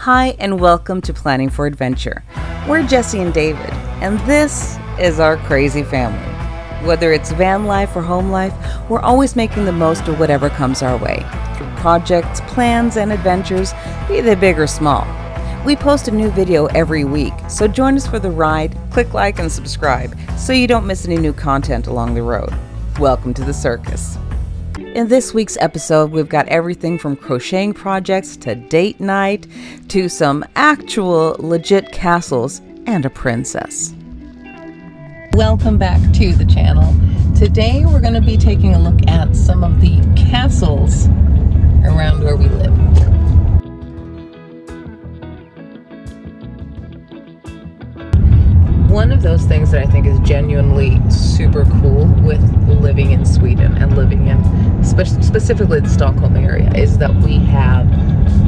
Hi, and welcome to Planning for Adventure. We're Jesse and David, and this is our crazy family. Whether it's van life or home life, we're always making the most of whatever comes our way, through projects, plans, and adventures, be they big or small. We post a new video every week, so join us for the ride, click like and subscribe, so you don't miss any new content along the road. Welcome to the circus. In this week's episode, we've got everything from crocheting projects to date night to some actual legit castles and a princess. Welcome back to the channel. Today we're going to be taking a look at some of the castles around where we live. One of those things that I think is genuinely super cool with living in Sweden and living in specifically the Stockholm area is that we have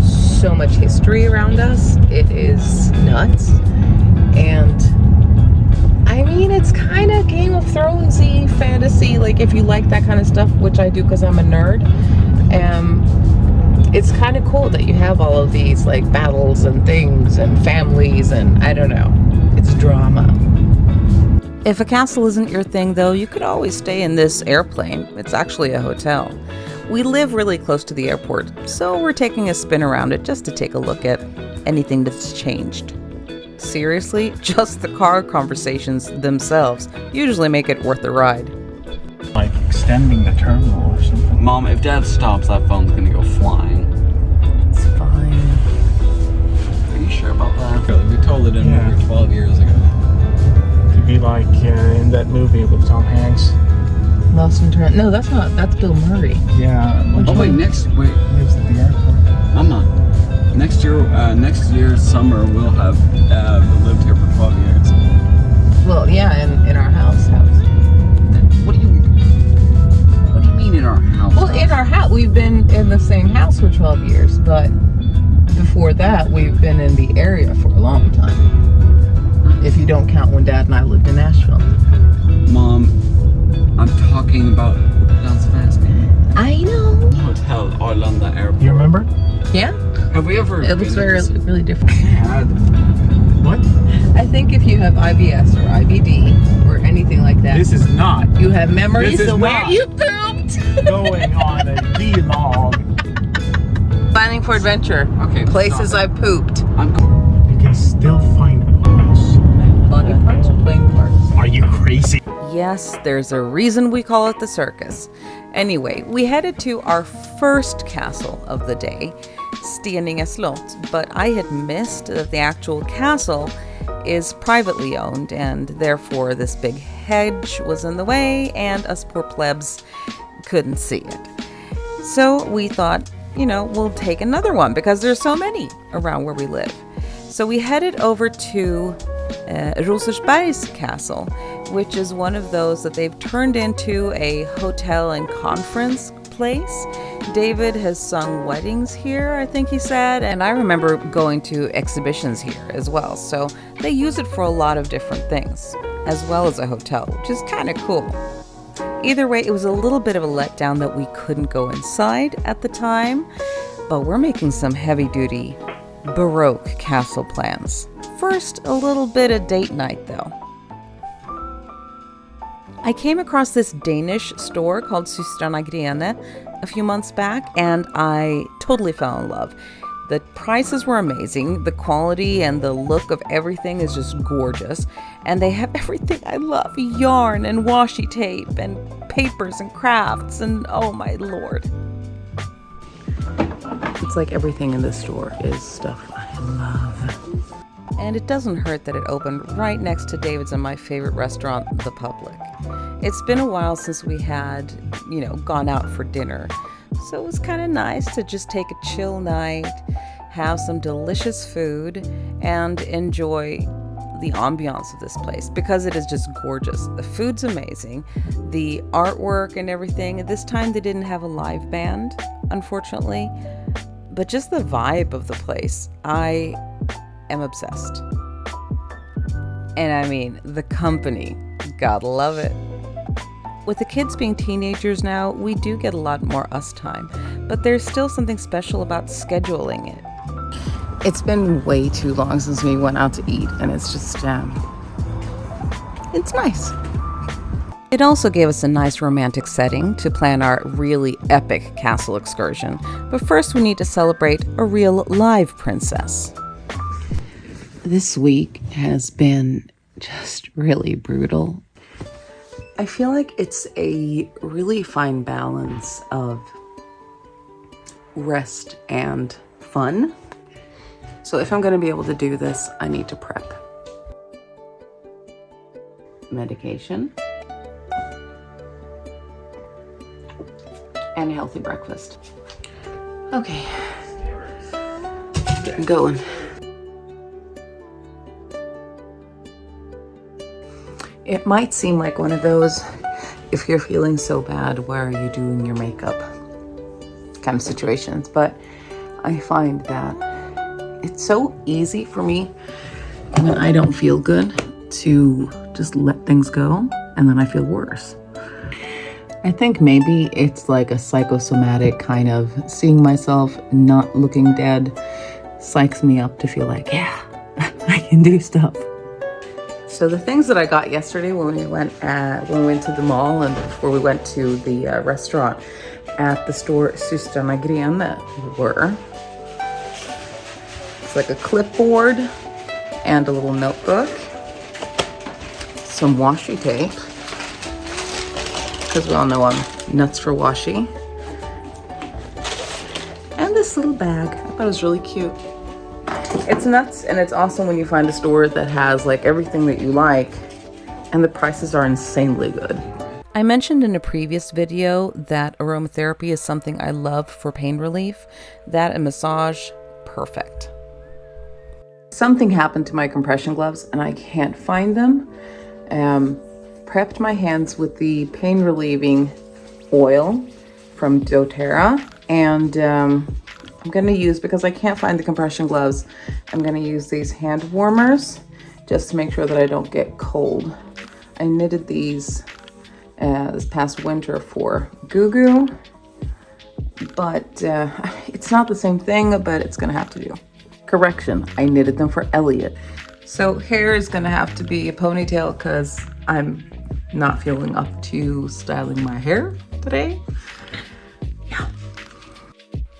so much history around us. It is nuts. And I mean, it's kind of Game of Thrones-y fantasy, like if you like that kind of stuff, which I do because I'm a nerd. It's kind of cool that you have all of these like battles and things and families and I don't know. It's drama. If a castle isn't your thing, though, you could always stay in this airplane. It's actually a hotel. We live really close to the airport, so we're taking a spin around it just to take a look at anything that's changed. Seriously, just the car conversations themselves usually make it worth the ride. Like extending the terminal or something. Mom, if Dad stops, that phone's gonna go flying. It's fine. Are you sure about that? We told it in Yeah. over 12 years ago. To be like in that movie with Tom Hanks. Lost in Toronto. No, that's not. That's Bill Murray. Yeah. Oh wait, Lives at the airport. Mama. Next year summer we'll have lived here for 12 years. Well, yeah, in our house. What do you mean in our house? Well, in our house, we've been in the same house for 12 years, but before that, we've been in the area for a long time. If you don't count when Dad and I lived in Nashville. Mom, I'm talking about Landsvägen. I know. Hotel Arlanda Airport. You remember? Yeah, Have we ever? it looks been very, to really different. What? I think if you have IBS or IBD or anything like that, This is not you have memories This is of where not. you pooped. going on a vlog. Planning for adventure. Okay. Places stop I it. pooped. You can still find us. Body parts or playing parts? Are you crazy? Yes, there's a reason we call it the circus. Anyway, we headed to our first castle of the day, Steninge Slott, but I had missed that the actual castle is privately owned and therefore this big hedge was in the way and us poor plebs couldn't see it. So we thought, we'll take another one because there's so many around where we live. So we headed over to Rosersberg's castle, which is one of those that they've turned into a hotel and conference place. David has sung weddings here, I think he said, and I remember going to exhibitions here as well. So they use it for a lot of different things, as well as a hotel, which is kind of cool. Either way, it was a little bit of a letdown that we couldn't go inside at the time, but we're making some heavy-duty Baroque castle plans. First, a little bit of date night though. I came across this Danish store called Systrarna Grene a few months back and I totally fell in love. The prices were amazing, the quality and the look of everything is just gorgeous, and they have everything I love, yarn and washi tape and papers and crafts and oh my lord. It's like everything in this store is stuff I love. And it doesn't hurt that it opened right next to David's and my favorite restaurant, The Public. It's been a while since we had, gone out for dinner. So it was kind of nice to just take a chill night, have some delicious food, and enjoy the ambiance of this place because it is just gorgeous. The food's amazing, the artwork and everything. This time they didn't have a live band, unfortunately, but just the vibe of the place. I am obsessed. And I mean, the company, gotta love it. With the kids being teenagers now, we do get a lot more us time, but there's still something special about scheduling it. It's been way too long since we went out to eat, and it's just, it's nice. It also gave us a nice romantic setting to plan our really epic castle excursion. But first we need to celebrate a real live princess. This week has been just really brutal. I feel like it's a really fine balance of rest and fun. So if I'm going to be able to do this, I need to prep. Medication. And a healthy breakfast. Okay. Getting going. It might seem like one of those, if you're feeling so bad, why are you doing your makeup kind of situations, but I find that it's so easy for me when I don't feel good to just let things go, and then I feel worse. I think maybe it's like a psychosomatic kind of seeing myself not looking dead psychs me up to feel like, yeah, I can do stuff. So the things that I got yesterday when we went to the mall and before we went to the restaurant at the store System Agren were, it's like a clipboard and a little notebook, some washi tape, because we all know I'm nuts for washi, and this little bag. I thought it was really cute. It's nuts, and it's awesome when you find a store that has like everything that you like, and the prices are insanely good. I mentioned in a previous video that aromatherapy is something I love for pain relief. That and massage, perfect. Something happened to my compression gloves, and I can't find them. Prepped my hands with the pain relieving oil from doTERRA, and I'm going to use, because I can't find the compression gloves, I'm going to use these hand warmers just to make sure that I don't get cold. I knitted these this past winter for Gugu, but it's not the same thing, but it's going to have to do. Correction, I knitted them for Elliot. So hair is going to have to be a ponytail because I'm not feeling up to styling my hair today. Yeah.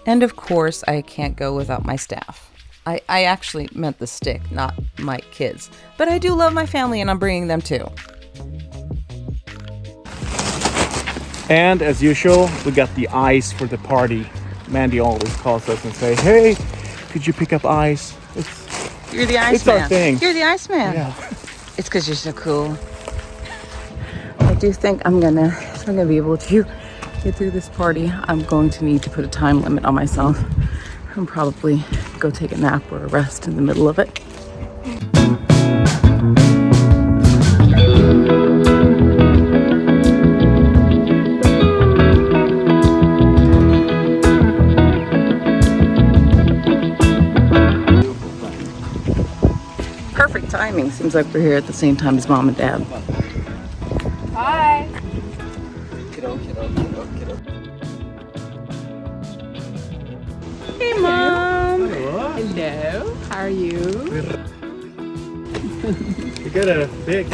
And of course, I can't go without my staff. I actually meant the stick, not my kids. But I do love my family, and I'm bringing them too. And as usual, we got the ice for the party. Mandy always calls us and say, "Hey, could you pick up ice?" You're the ice it's man. Our thing. You're the ice man. Yeah. It's because you're so cool. I do think if I'm gonna be able to get through this party, I'm going to need to put a time limit on myself and probably go take a nap or a rest in the middle of it. Perfect timing. Seems like we're here at the same time as Mom and Dad. Hi. Hey, Mom. Hello. How are you? We got a big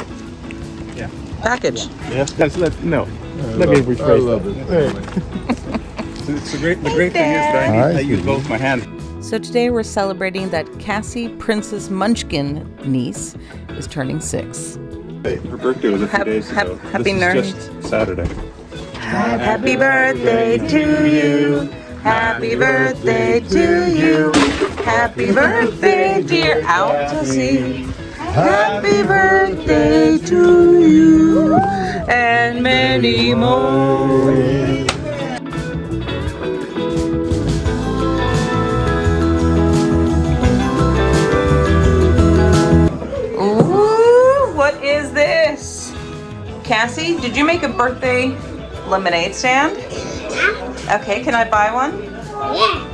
Package. Yeah. Let me rephrase I love that. it. It's the great thing is that I use both my hands. So today we're celebrating that Cassie Princess Munchkin niece is turning 6. Her birthday was a few days ago. Happy This is just Saturday. Happy birthday to you. Happy birthday to you. Happy birthday, dear Altasie. Happy birthday to you. And many more. Ooh, what is this? Cassie, did you make a birthday lemonade stand? Yeah. Okay, can I buy one? Yeah.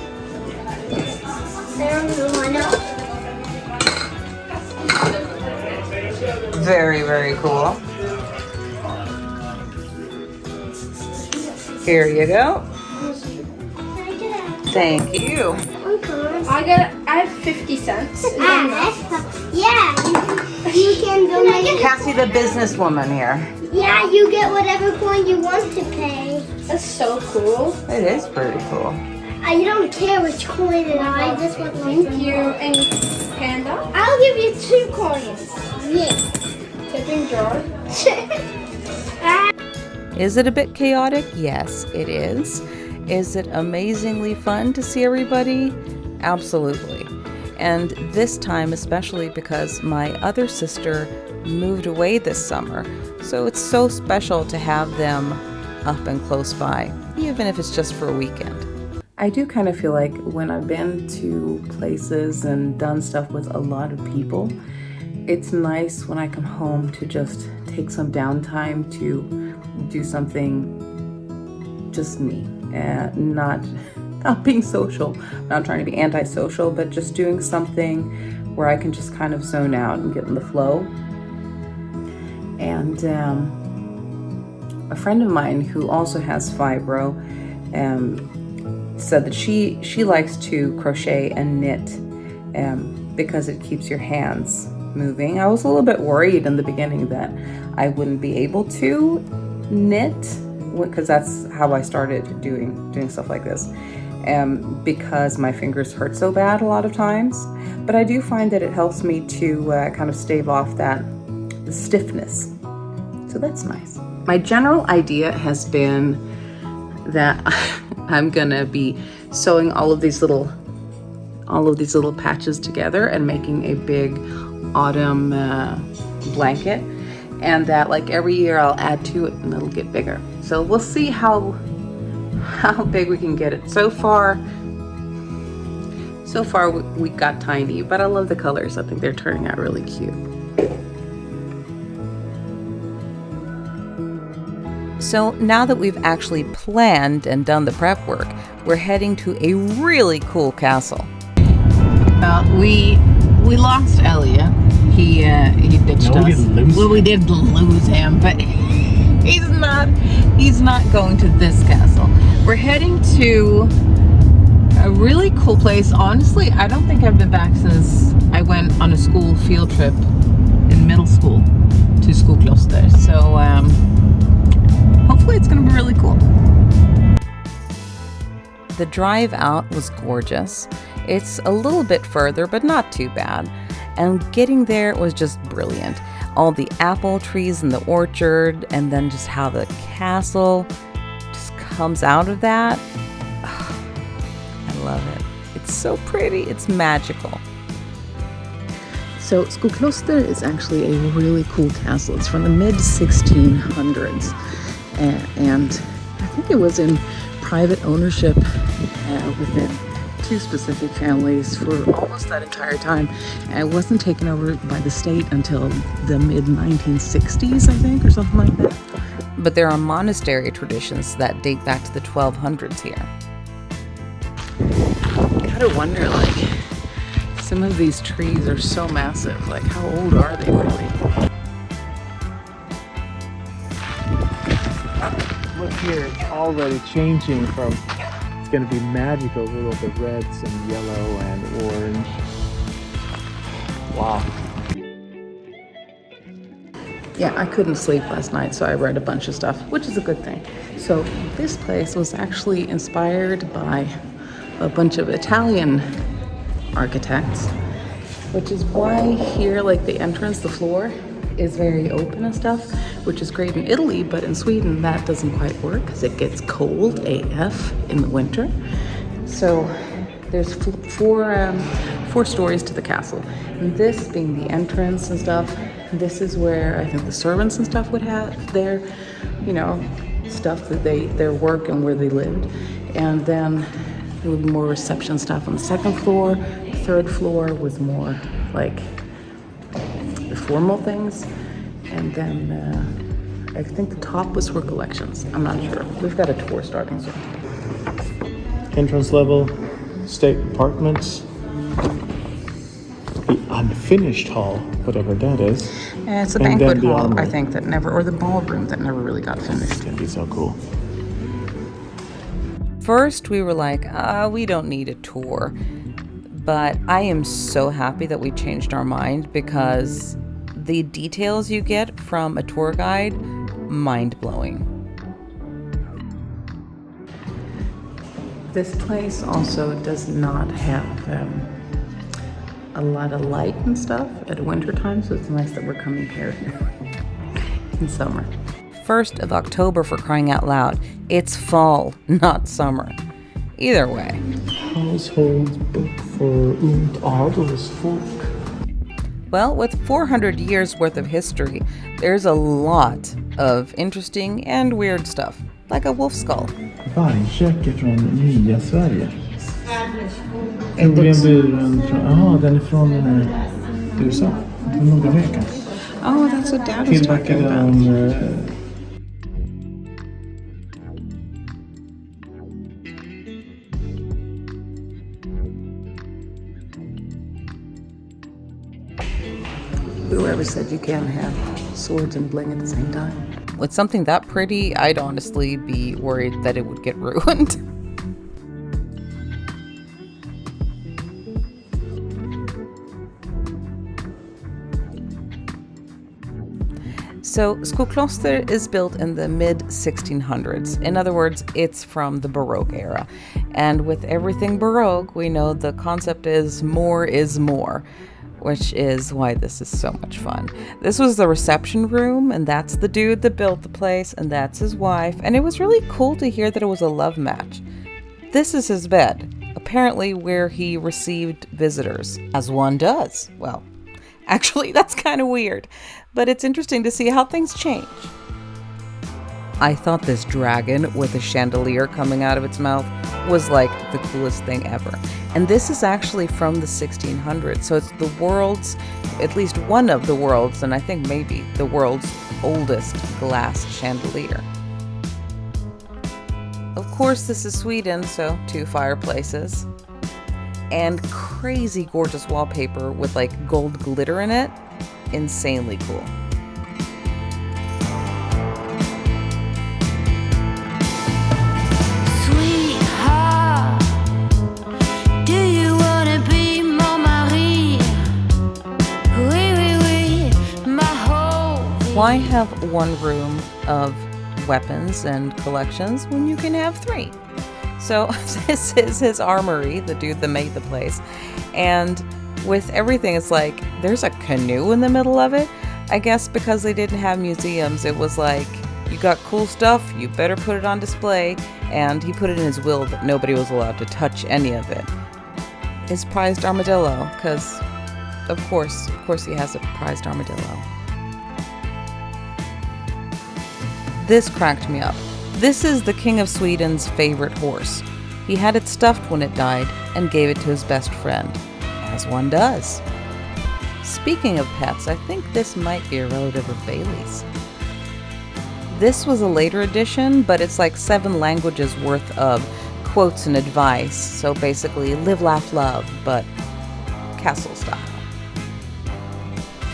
Very, very cool. Here you go. Thank you. I have 50 cents. Yeah, you can go make Cassie, the businesswoman here. Yeah, you get whatever coin you want to pay. That's so cool. It is pretty cool. You don't care which coin it is. I just want Thank you. And Panda? I'll give you 2 coins. Yeah. Tipping jar. Is it a bit chaotic? Yes, it is. Is it amazingly fun to see everybody? Absolutely. And this time, especially because my other sister moved away this summer. So it's so special to have them up and close by, even if it's just for a weekend. I do kind of feel like when I've been to places and done stuff with a lot of people, it's nice when I come home to just take some downtime to do something just me, and not being social, not trying to be antisocial, but just doing something where I can just kind of zone out and get in the flow. And a friend of mine who also has fibro said that she likes to crochet and knit because it keeps your hands moving. I was a little bit worried in the beginning that I wouldn't be able to knit, because that's how I started doing stuff like this, because my fingers hurt so bad a lot of times. But I do find that it helps me to kind of stave off the stiffness, so that's nice. My general idea has been that I'm gonna be sewing all of these little patches together and making a big autumn blanket, and that like every year I'll add to it and it'll get bigger. So we'll see how big we can get it. So far we got tiny, but I love the colors. I think they're turning out really cute. So now that we've actually planned and done the prep work, we're heading to a really cool castle. We lost Elliot. He ditched us. We did lose him, but he's not going to this castle. We're heading to a really cool place. Honestly, I don't think I've been back since I went on a school field trip in middle school to Skokloster. So hopefully it's going to be really cool. The drive out was gorgeous. It's a little bit further, but not too bad. And getting there was just brilliant. All the apple trees in the orchard, and then just how the castle just comes out of that. I love it. It's so pretty. It's magical. So Skokloster is actually a really cool castle. It's from the mid-1600s. And I think it was in private ownership within 2 specific families for almost that entire time. And it wasn't taken over by the state until the mid-1960s, I think, or something like that. But there are monastery traditions that date back to the 1200s here. I gotta wonder, like, some of these trees are so massive. Like, how old are they really? Look here, it's already changing from, it's going to be magical with all the reds and yellow and orange. Wow. Yeah, I couldn't sleep last night, so I read a bunch of stuff, which is a good thing. So this place was actually inspired by a bunch of Italian architects, which is why here, like the entrance, the floor is very open and stuff, which is great in Italy, but in Sweden that doesn't quite work because it gets cold AF in the winter. So there's four stories to the castle, and this being the entrance and stuff, this is where I think the servants and stuff would have their, you know, stuff that their work and where they lived. And then there would be more reception stuff on the second floor. The third floor was more like the formal things. And then I think the top was for collections. I'm not sure. We've got a tour starting soon. Entrance level, state apartments, the unfinished hall, whatever that is. Yeah, it's a And banquet then the hall, armory. I think, that never, or the ballroom that never really got finished. It's gonna be so cool. First, we were like, we don't need a tour. But I am so happy that we changed our mind because the details you get from a tour guide, mind-blowing. This place also does not have a lot of light and stuff at winter time, so it's nice that we're coming here in summer. 1st of October, for crying out loud. It's fall, not summer. Either way. Household book for und adelsfolk. Well, with 400 years worth of history, there's a lot of interesting and weird stuff, like a wolf skull. Vargkäke från nya Sverige. Troligen buren från, den är från USA. Från Nordamerika. Oh, that's what Dad was talking Tillverkade about. av Whoever said you can't have swords and bling at the same time? With something that pretty, I'd honestly be worried that it would get ruined. So, Skokloster is built in the mid-1600s. In other words, it's from the Baroque era. And with everything Baroque, we know the concept is more, which is why this is so much fun. This was the reception room, and that's the dude that built the place, and that's his wife, and it was really cool to hear that it was a love match. This is his bed, apparently where he received visitors, as one does. Well, actually, that's kind of weird, but it's interesting to see how things change. I thought this dragon with a chandelier coming out of its mouth was like the coolest thing ever. And this is actually from the 1600s, so it's the world's, at least one of the world's, and I think maybe the world's oldest glass chandelier. Of course, this is Sweden, so 2 fireplaces. And crazy gorgeous wallpaper with like gold glitter in it. Insanely cool. Why have one room of weapons and collections when you can have 3? So this is his armory, the dude that made the place. And with everything, it's like there's a canoe in the middle of it. I guess because they didn't have museums, it was like, you got cool stuff, you better put it on display. And he put it in his will that nobody was allowed to touch any of it. His prized armadillo, because of course he has a prized armadillo. This cracked me up. This is the King of Sweden's favorite horse. He had it stuffed when it died and gave it to his best friend, as one does. Speaking of pets, I think this might be a relative of Bailey's. This was a later edition, but it's like 7 languages worth of quotes and advice. So basically, live, laugh, love, but castle style.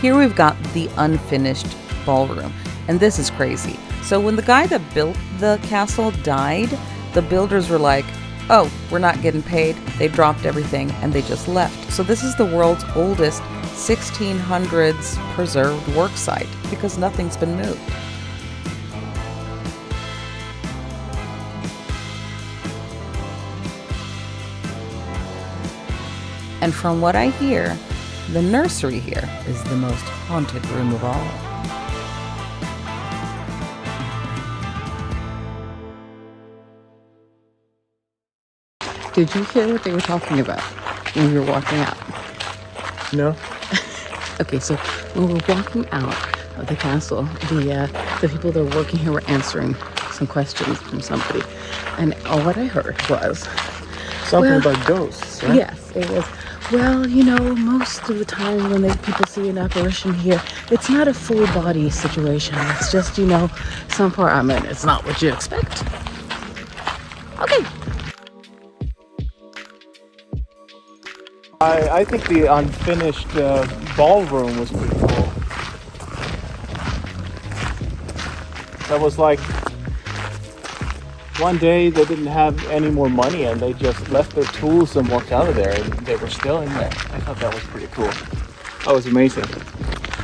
Here we've got the unfinished ballroom, and this is crazy. So when the guy that built the castle died, the builders were like, oh, we're not getting paid. They dropped everything and they just left. So this is the world's oldest 1600s preserved work site because nothing's been moved. And from what I hear, the nursery here is the most haunted room of all. Did you hear what they were talking about when we were walking out? No. Okay, so when we were walking out of the castle, the people that were working here were answering some questions from somebody. And all what I heard was... Something about ghosts, right? Yes, it was, well, you know, most of the time when people see an apparition here, it's not a full body situation. It's just, you know, some part, I mean, it's not what you expect. Okay. I think the unfinished ballroom was pretty cool. That was like one day they didn't have any more money and they just left their tools and walked out of there, and they were still in there. I thought that was pretty cool. That was amazing.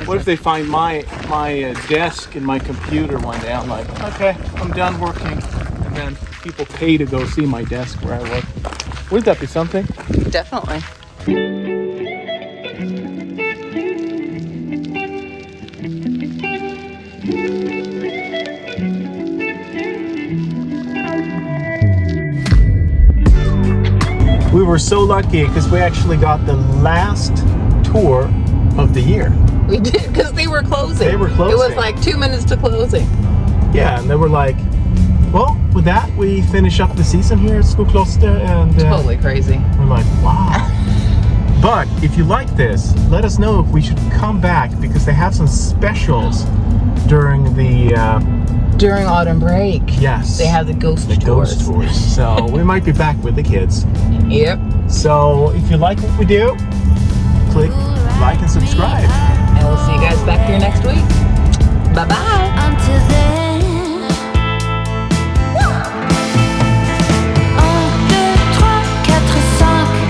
What if they find my desk and my computer one day? I'm like, okay, I'm done working, and then people pay to go see my desk where I work. Wouldn't that be something? Definitely. We were so lucky because we actually got the last tour of the year. We did, because they were closing. They were closing. It was like 2 minutes to closing. Yeah, and they were like, well, with that, we finish up the season here at Skokloster, and Totally crazy. we're like, wow. But if you like this, let us know if we should come back, because they have some specials during the During autumn break. yes, They have the ghost tours. ghost tours. So we might be back with the kids. Yep. So if you like what we do, click like and subscribe.